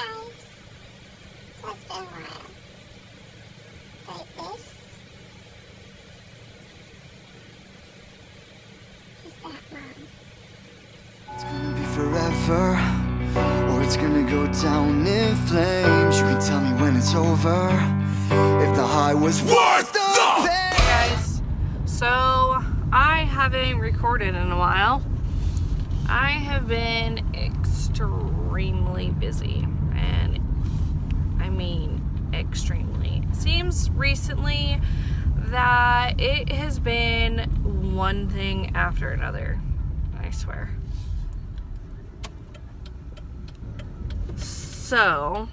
guys. So it's been a while. Like this. Is that Mom? It's gonna be forever, or it's gonna go down in flames. You can tell me when it's over, if the high was worth the pain. Hey guys, so I haven't recorded in a while. I have been extremely busy, and I mean extremely. It seems recently that it has been one thing after another, I swear. So,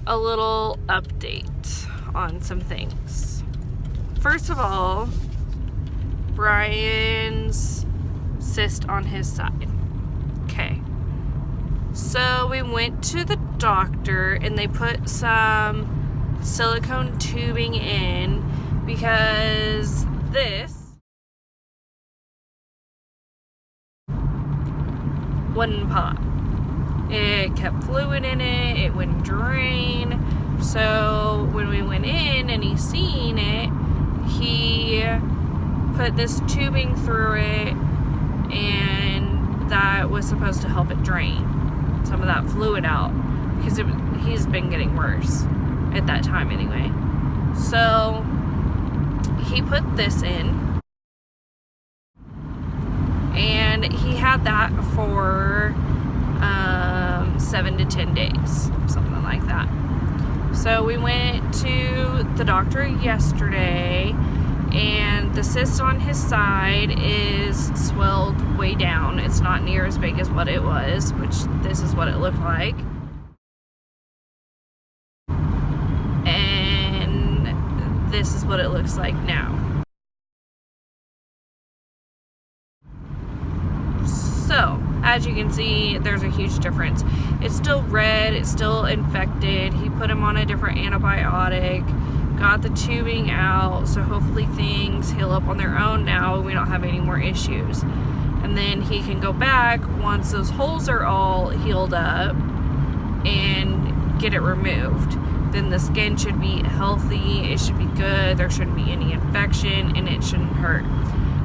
a little update on some things. First of all, Brian's cyst on his side. Okay. So we went to the doctor and they put some silicone tubing in because this wouldn't pop. It kept fluid in it, it wouldn't drain. So when we went in and he seen it, he put this tubing through it, and that was supposed to help it drain some of that fluid out, because he's been getting worse at that time anyway. So he put this in, and he had that for 7 to 10 days, something like that. So we went to the doctor yesterday, and the cyst on his side is swelled way down. It's not near as big as what it was, which this is what it looked like. And this is what it looks like now. So, as you can see, there's a huge difference. It's still red, it's still infected. He put him on a different antibiotic, got the tubing out, so hopefully things heal up on their own now. We don't have any more issues. And then he can go back once those holes are all healed up and get it removed. Then the skin should be healthy, it should be good, there shouldn't be any infection, and it shouldn't hurt.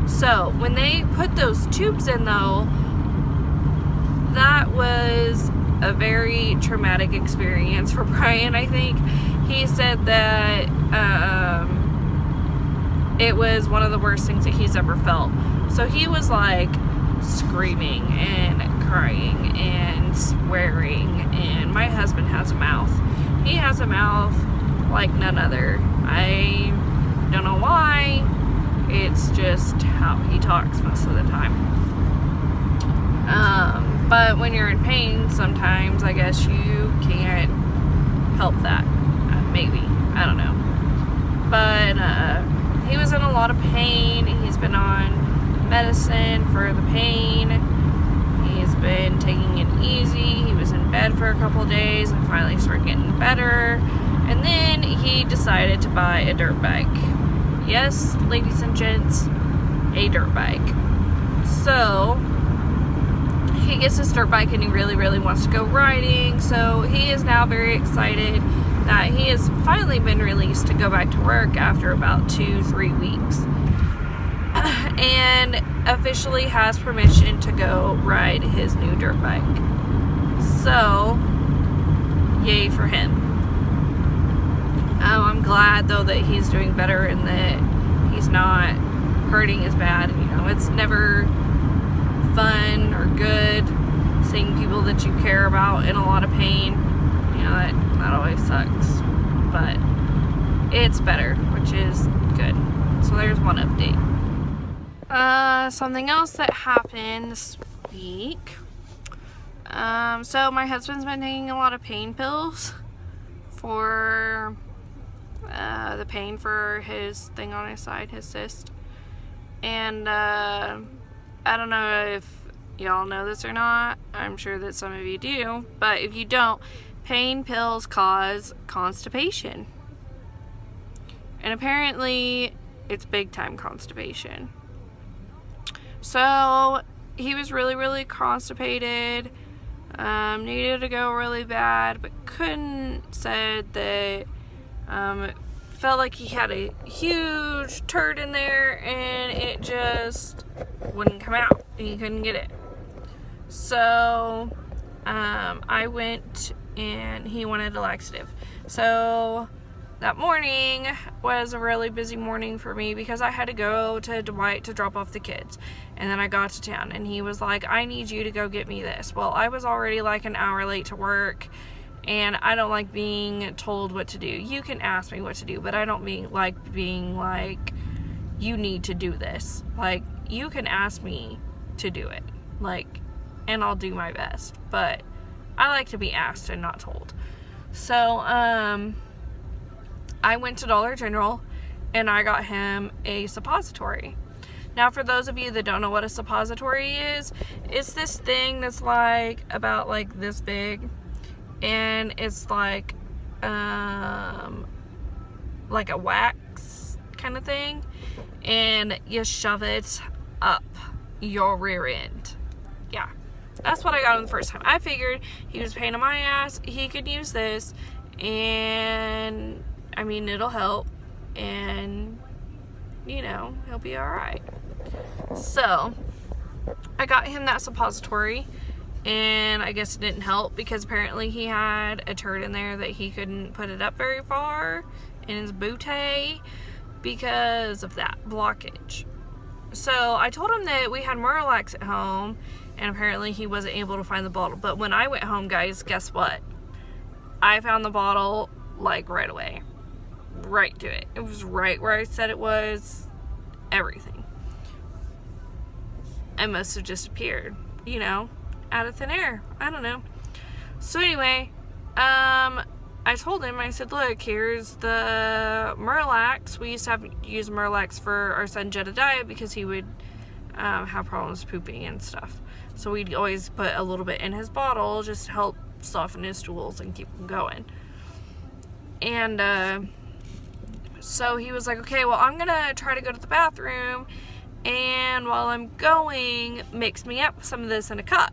So, when they put those tubes in though, that was a very traumatic experience for Brian, I think. He said that it was one of the worst things that he's ever felt. So he was like screaming and crying and swearing, and my husband has a mouth. He has a mouth like none other. I don't know why. It's just how he talks most of the time. But when you're in pain, sometimes I guess you can't help that. Maybe. I don't know. But he was in a lot of pain. He's been on medicine for the pain. He's been taking it easy. He was in bed for a couple days and finally started getting better. And then he decided to buy a dirt bike. Yes, ladies and gents, a dirt bike. So he gets his dirt bike and he really, really wants to go riding. So he is now very excited that he has finally been released to go back to work after about 2-3 weeks. And officially has permission to go ride his new dirt bike. So, yay for him. I'm glad though that he's doing better and that he's not hurting as bad. You know, it's never fun or good seeing people that you care about in a lot of pain. You know, that always sucks, but it's better, which is good. So there's one update. Something else that happened this week. So my husband's been taking a lot of pain pills for the pain for his thing on his side, his cyst. And I don't know if y'all know this or not. I'm sure that some of you do, but if you don't, pain pills cause constipation. And apparently it's big time constipation. So he was really, really constipated. Needed to go really bad, but couldn't. Said that it felt like he had a huge turd in there and it just wouldn't come out. He couldn't get it. So I went and he wanted a laxative. So that morning was a really busy morning for me because I had to go to Dwight to drop off the kids. And then I got to town and he was like, I need you to go get me this. Well, I was already like an hour late to work and I don't like being told what to do. You can ask me what to do, but I don't like being like, you need to do this. Like, you can ask me to do it. Like, and I'll do my best. But I like to be asked and not told. So, I went to Dollar General and I got him a suppository. Now, for those of you that don't know what a suppository is, it's this thing that's like about like this big, and it's like a wax kind of thing, and you shove it up your rear end. Yeah, that's what I got him the first time. I figured he was a pain in my ass, he could use this, and I mean, it'll help, and you know, he'll be alright. So I got him that suppository, and I guess it didn't help because apparently he had a turd in there that he couldn't put it up very far in his bootay because of that blockage. So I told him that we had Miralax at home, and apparently he wasn't able to find the bottle. But when I went home, guys, guess what? I found the bottle like right away. Right to it. It was right where I said it was. Everything. It must have just appeared, you know, out of thin air. I don't know. So anyway, I told him, I said, look, here's the Miralax. We used to use Miralax for our son Jedediah because he would have problems pooping and stuff. So we'd always put a little bit in his bottle just to help soften his stools and keep him going. And so he was like, okay, well, I'm gonna try to go to the bathroom, and while I'm going, mix me up some of this in a cup.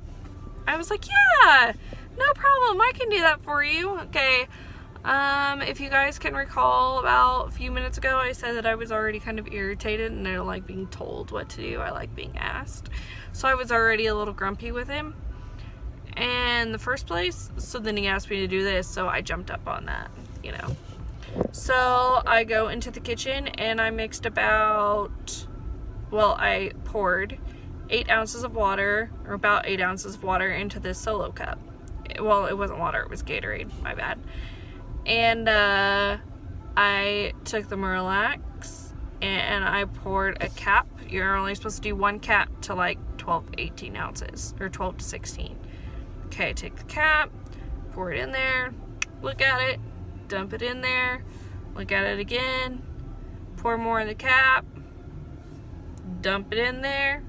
I was like, yeah, no problem, I can do that for you. Okay, if you guys can recall, about a few minutes ago, I said that I was already kind of irritated, and I don't like being told what to do. I like being asked. So I was already a little grumpy with him in the first place. So then he asked me to do this, so I jumped up on that, you know. So I go into the kitchen and I mixed I poured 8 ounces of water, or about 8 ounces of water, into this Solo cup. Well, it wasn't water, it was Gatorade, my bad. And I took the Miralax and I poured a cap. You're only supposed to do 1 cap to like 12 to 18 ounces, or 12 to 16. Okay, take the cap, pour it in there, look at it, dump it in there, look at it again, pour more in the cap, dump it in there,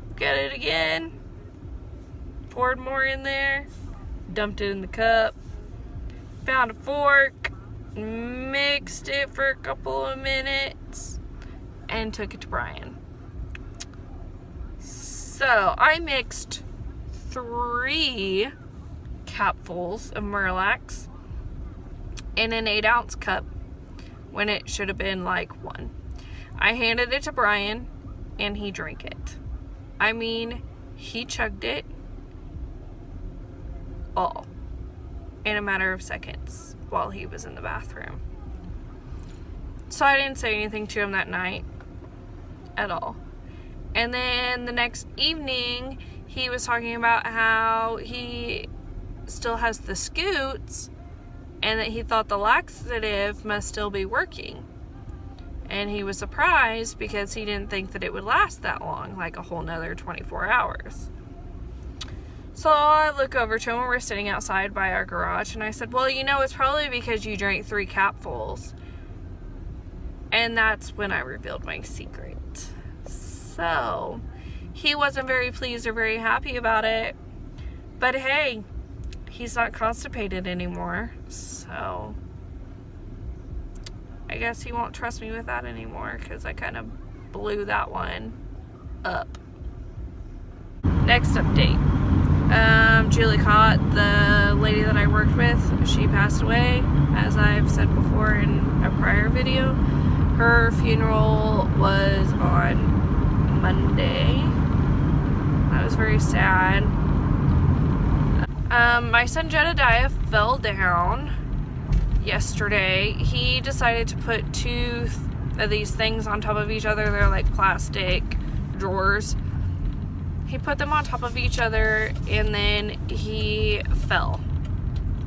look at it again, poured more in there, dumped it in the cup, found a fork, mixed it for a couple of minutes, and took it to Brian. So I mixed 3 capfuls of Miralax in an 8-ounce cup when it should have been like 1. I handed it to Brian and he drank it. I mean, he chugged it all in a matter of seconds while he was in the bathroom. So I didn't say anything to him that night at all. And then the next evening, he was talking about how he still has the scoots and that he thought the laxative must still be working. And he was surprised because he didn't think that it would last that long, like a whole nother 24 hours. So I look over to him, we're sitting outside by our garage, and I said, well, you know, it's probably because you drank 3 capfuls. And that's when I revealed my secret. So he wasn't very pleased or very happy about it. But hey, he's not constipated anymore. So I guess he won't trust me with that anymore because I kind of blew that one up. Next update. Julie Cott, the lady that I worked with, she passed away, as I've said before in a prior video. Her funeral was on Monday. That was very sad. My son Jedediah fell down yesterday. He decided to put two of these things on top of each other. They're like plastic drawers. He put them on top of each other and then he fell.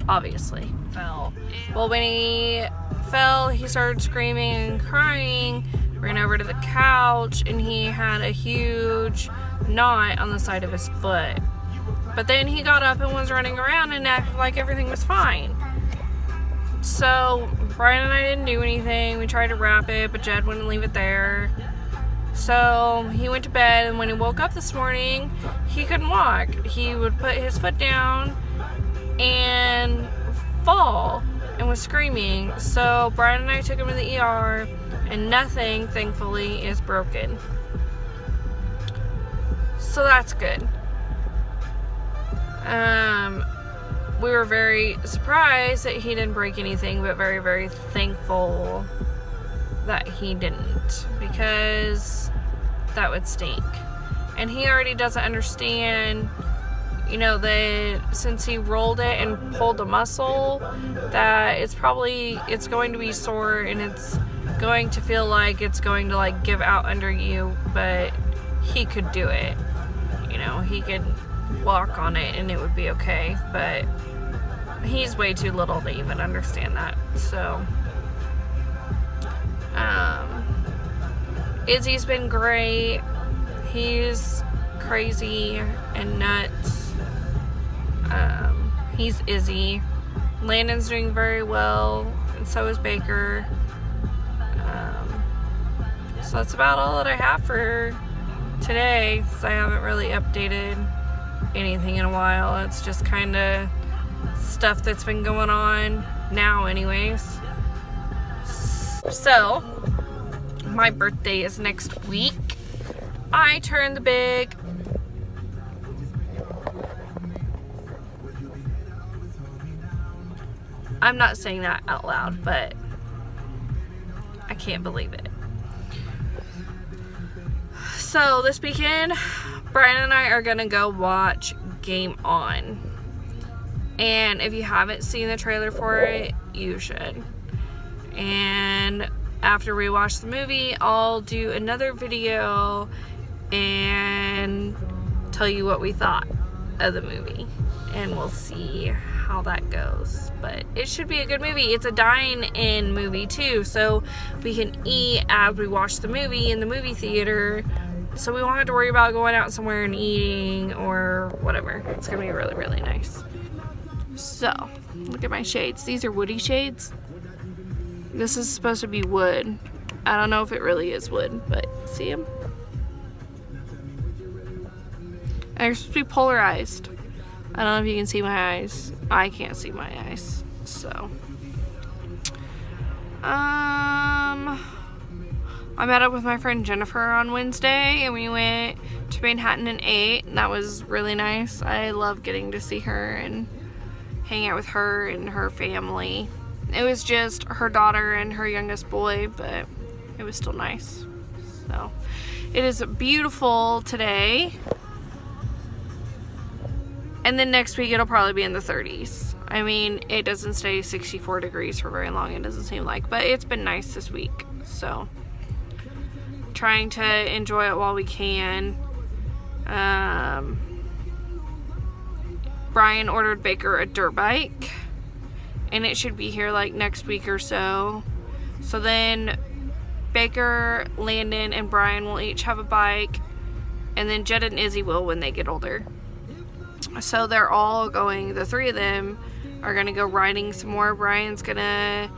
Obviously fell. Well, when he fell, he started screaming and crying, ran over to the couch, and he had a huge knot on the side of his foot. But then he got up and was running around and acted like everything was fine. So Brian and I didn't do anything. We tried to wrap it, but Jed wouldn't leave it there. So he went to bed, and when he woke up this morning, he couldn't walk. He would put his foot down and fall and was screaming. So Brian and I took him to the ER, and nothing, thankfully, is broken. So that's good. We were very surprised that he didn't break anything, but very, very thankful that he didn't, because that would stink. And he already doesn't understand, you know, that since he rolled it and pulled a muscle, that it's going to be sore, and it's going to feel like it's going to like give out under you, but he could do it. You know, he could walk on it and it would be okay, but he's way too little to even understand that. So Izzy's been great. He's crazy and nuts. He's Izzy. Landon's doing very well, and so is Baker. So that's about all that I have for today, since I haven't really updated anything in a while. It's just kind of stuff that's been going on now anyways. So my birthday is next week. I turn the big I'm not saying that out loud, but I can't believe it. So this weekend, Brian and I are gonna go watch Game On. And if you haven't seen the trailer for it, you should. And after we watch the movie, I'll do another video and tell you what we thought of the movie. And we'll see how that goes. But it should be a good movie. It's a dine-in movie too, so we can eat as we watch the movie in the movie theater. So we won't have to worry about going out somewhere and eating or whatever. It's gonna be really, really nice. So, look at my shades. These are woody shades. This is supposed to be wood. I don't know if it really is wood, but see them? And they're supposed to be polarized. I don't know if you can see my eyes. I can't see my eyes. So, I met up with my friend Jennifer on Wednesday, and we went to Manhattan and ate, and that was really nice. I love getting to see her and hang out with her and her family. It was just her daughter and her youngest boy, but it was still nice. So, it is beautiful today. And then next week it'll probably be in the 30s. I mean, it doesn't stay 64 degrees for very long, it doesn't seem like, but it's been nice this week. So, trying to enjoy it while we can. Brian ordered Baker a dirt bike, and it should be here like next week or so. So then Baker, Landon, and Brian will each have a bike, and then Jed and Izzy will when they get older. So they're all going, the three of them are gonna go riding some more. Brian's gonna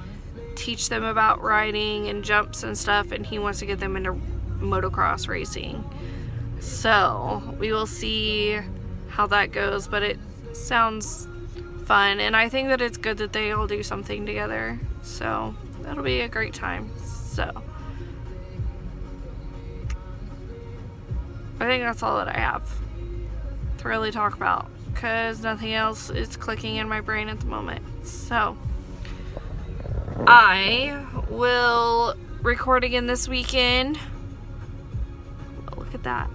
teach them about riding and jumps and stuff, and he wants to get them into motocross racing. So we will see how that goes, but it sounds fun, and I think that it's good that they all do something together, so that'll be a great time. So I think that's all that I have to really talk about, because nothing else is clicking in my brain at the moment. So I will record again this weekend. Oh, look at that.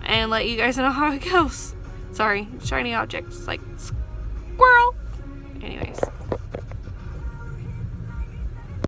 And let you guys know how it goes. Sorry, shiny objects like squirrel. Anyways.